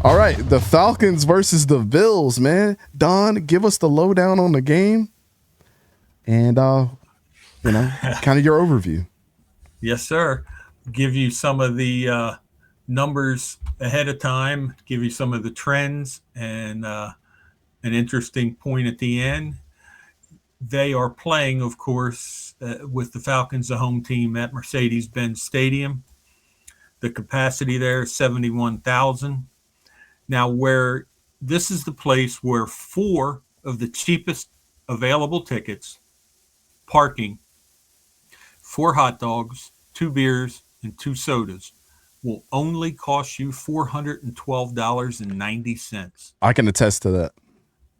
All right, the Falcons versus the Bills, man. Don, give us the lowdown on the game and, kind of your overview. Yes, sir. Give you some of the numbers ahead of time, give you some of the trends, and an interesting point at the end. They are playing, of course, with the Falcons, the home team, at Mercedes-Benz Stadium. The capacity there is 71,000. Now, where this is the place where 4 of the cheapest available tickets, parking, 4 hot dogs, 2 beers, and 2 sodas will only cost you $412.90. I can attest to that.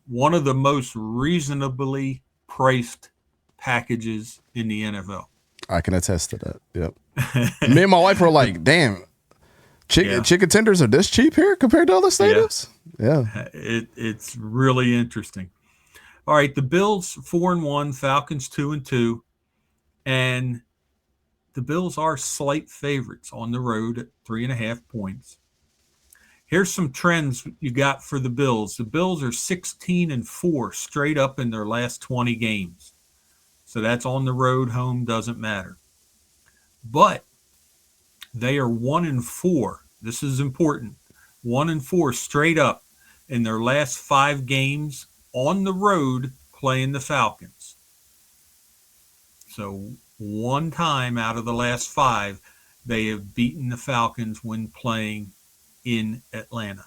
One of the most reasonably priced packages in the NFL. I can attest to that. Yep. Me and my wife were like, damn, chicken tenders are this cheap here compared to other stadiums? Yeah. It's really interesting. All right, the Bills 4-1, Falcons 2-2, and the Bills are slight favorites on the road at 3.5 points. Here's some trends you got for the Bills. The Bills are 16-4 straight up in their last 20 games. So that's on the road, home, doesn't matter. But they are 1-4. This is important. 1-4 straight up in their last 5 games on the road playing the Falcons. So one time out of the last 5, they have beaten the Falcons when playing in Atlanta.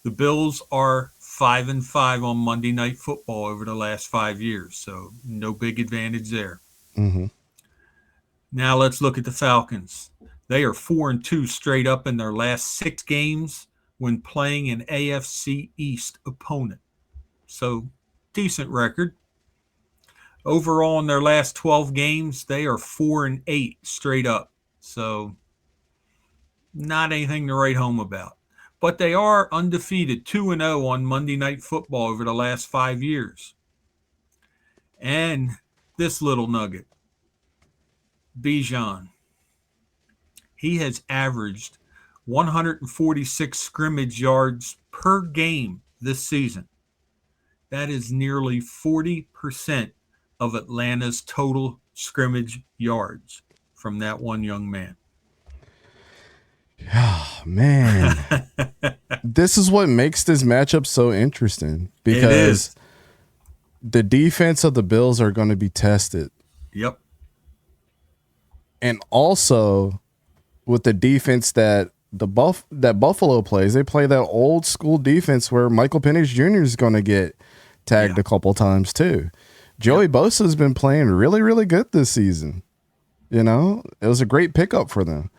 The Bills are 5-5 on Monday Night Football over the last 5 years, so no big advantage there. Mm-hmm. Now let's look at the Falcons. They are 4-2 straight up in their last 6 games when playing an AFC East opponent. So decent record. Overall in their last 12 games, they are 4-8 straight up. So not anything to write home about. But they are undefeated, 2-0 on Monday Night Football over the last 5 years. And this little nugget, 𝗕𝘂𝘀𝗶𝗀𝗀𝗀. He has averaged 146 scrimmage yards per game this season. That is nearly 40% of Atlanta's total scrimmage yards from that one young man. Oh, man. This is what makes this matchup so interesting because the defense of the Bills are going to be tested. Yep. And also with the defense that that Buffalo plays, they play that old school defense where Michael Penix Jr. is going to get tagged a couple times too. Joey Bosa has been playing really, really good this season. You know, it was a great pickup for them.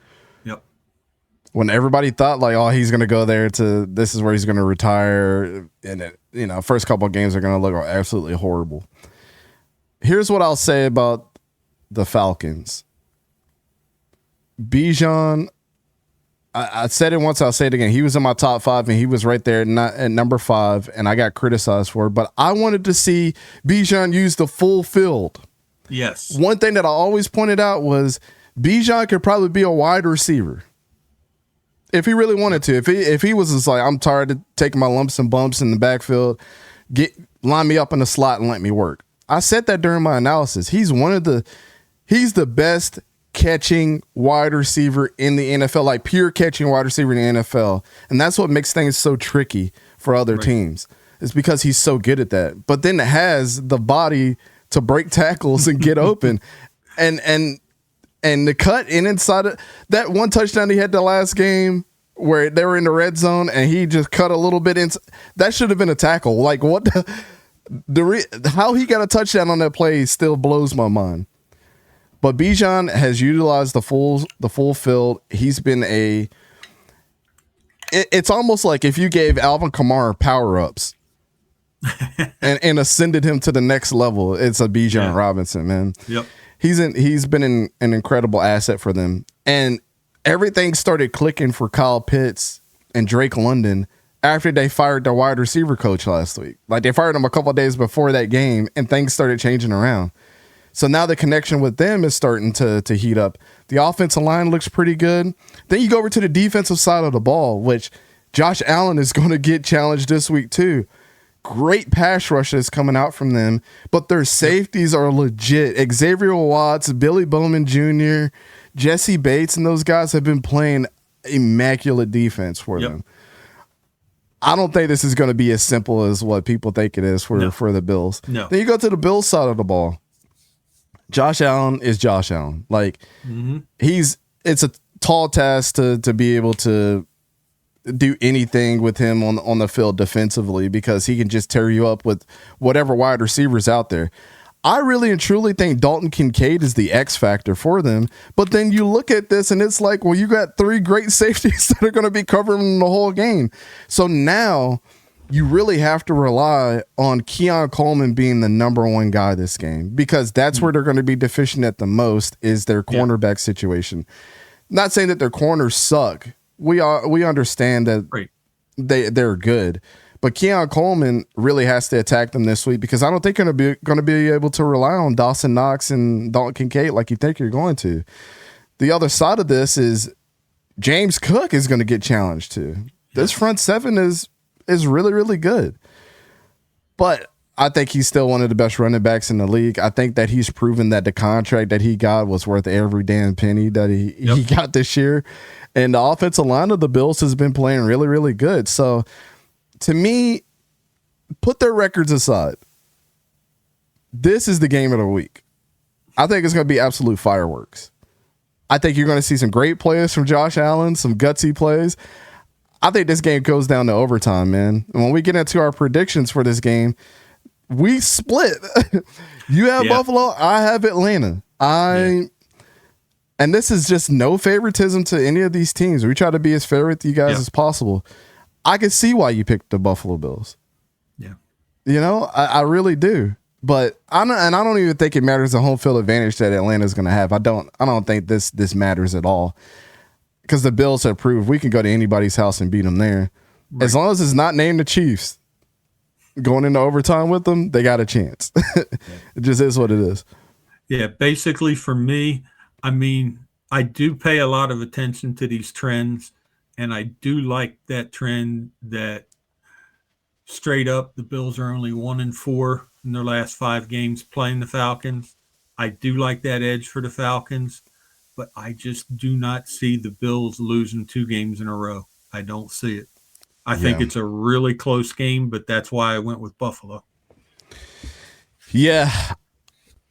When everybody thought like, oh, he's going to go there this is where he's going to retire. And first couple of games are going to look absolutely horrible. Here's what I'll say about the Falcons. 𝗕𝘂𝘀𝗀𝗀𝗀, I said it once, I'll say it again. He was in my top 5 and he was right there at number 5 and I got criticized for it, but I wanted to see 𝗕𝘂𝘀𝗀𝗀𝗀 use the full field. Yes. One thing that I always pointed out was 𝗕𝘂𝘀𝘀𝗀𝗀𝗀 could probably be a wide receiver. If he really wanted to, if he was just like, I'm tired of taking my lumps and bumps in the backfield, line me up in the slot and let me work. I said that during my analysis. He's the best catching wide receiver in the NFL, like pure catching wide receiver in the NFL. And that's what makes things so tricky for other teams. It's because he's so good at that. But then it has the body to break tackles and get open. And the cut inside of that one touchdown he had the last game where they were in the red zone and he just cut a little bit in. That should have been a tackle. Like what how he got a touchdown on that play still blows my mind. But 𝗕𝘂𝘀𝘀𝗀𝗀𝗀 has utilized the full field. He's been it's almost like if you gave Alvin Kamara power-ups and ascended him to the next level, it's a 𝗕𝘂𝘀𝘀𝗀𝗀𝗀 Robinson, man. Yep. He's been an incredible asset for them. And everything started clicking for Kyle Pitts and Drake London after they fired their wide receiver coach last week. Like they fired him a couple of days before that game and things started changing around. So now the connection with them is starting to heat up. The offensive line looks pretty good. Then you go over to the defensive side of the ball, which Josh Allen is going to get challenged this week too. Great pass rush is coming out from them, but their safeties are legit. Xavier Watts, Billy Bowman Jr., Jesse Bates, and those guys have been playing immaculate defense for them. I don't think this is going to be as simple as what people think it is for the Bills. No. Then you go to the Bills side of the ball. Josh Allen is Josh Allen. Like it's a tall task to be able to do anything with him on the field defensively, because he can just tear you up with whatever wide receivers out there. I really and truly think Dalton Kincaid is the X factor for them. But then you look at this and it's like, well, you got 3 great safeties that are going to be covering the whole game. So now you really have to rely on Keon Coleman being the number 1 guy this game, because that's where they're going to be deficient at the most, is their cornerback situation. Not saying that their corners suck. We understand that they're good. But Keon Coleman really has to attack them this week, because I don't think you're going to be able to rely on Dawson Knox and Dalton Kincaid like you think you're going to. The other side of this is James Cook is going to get challenged too. This front 7 is really, really good. But I think he's still one of the best running backs in the league. I think that he's proven that the contract that he got was worth every damn penny that he got this year. And the offensive line of the Bills has been playing really, really good. So, to me, put their records aside. This is the game of the week. I think it's going to be absolute fireworks. I think you're going to see some great plays from Josh Allen, some gutsy plays. I think this game goes down to overtime, man. And when we get into our predictions for this game, we split. You have Buffalo, I have Atlanta. And this is just no favoritism to any of these teams. We try to be as fair with you guys as possible. I can see why you picked the Buffalo Bills. Yeah. You know, I really do. But I don't even think it matters the home field advantage that Atlanta's going to have. I don't think this matters at all, because the Bills have proved we can go to anybody's house and beat them there. Right. As long as it's not named the Chiefs going into overtime with them, they got a chance. It just is what it is. Yeah, basically for me, I mean, I do pay a lot of attention to these trends. And I do like that trend that straight up the Bills are only 1-4 in their last 5 games playing the Falcons. I do like that edge for the Falcons, but I just do not see the Bills losing 2 games in a row. I don't see it. I think it's a really close game, but that's why I went with Buffalo. Yeah.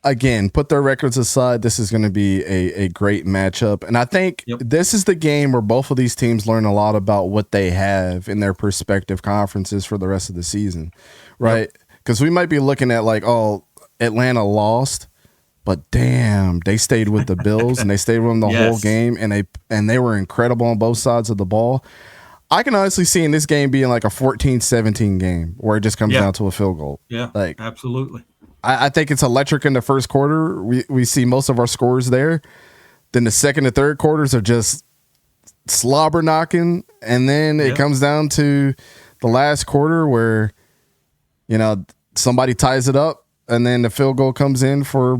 Again, put their records aside, this is going to be a great matchup. And I think this is the game where both of these teams learn a lot about what they have in their respective conferences for the rest of the season, right? Because we might be looking at like, oh, Atlanta lost, but damn, they stayed with the Bills and they stayed with them the whole game, and they were incredible on both sides of the ball. I can honestly see in this game being like a 14-17 game where it just comes down to a field goal. Yeah, like absolutely. I think it's electric in the first quarter. We see most of our scores there. Then the second and third quarters are just slobber knocking. And then it comes down to the last quarter where, you know, somebody ties it up and then the field goal comes in for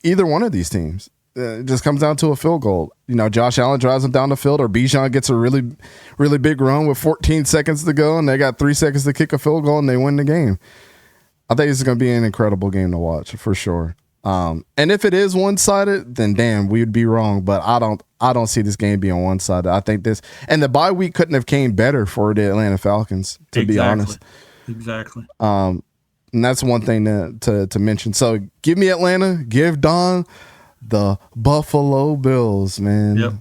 either one of these teams. It just comes down to a field goal. You know, Josh Allen drives them down the field, or 𝗕𝘂𝘀𝗶𝗲𝘀 gets a really, really big run with 14 seconds to go and they got 3 seconds to kick a field goal and they win the game. I think it's going to be an incredible game to watch for sure. And if it is one-sided, then damn, we'd be wrong. But I don't see this game being one-sided. I think this, and the bye week couldn't have came better for the Atlanta Falcons, to be honest. Exactly. And that's one thing to mention. So give me Atlanta, give Don the Buffalo Bills, man. Yep.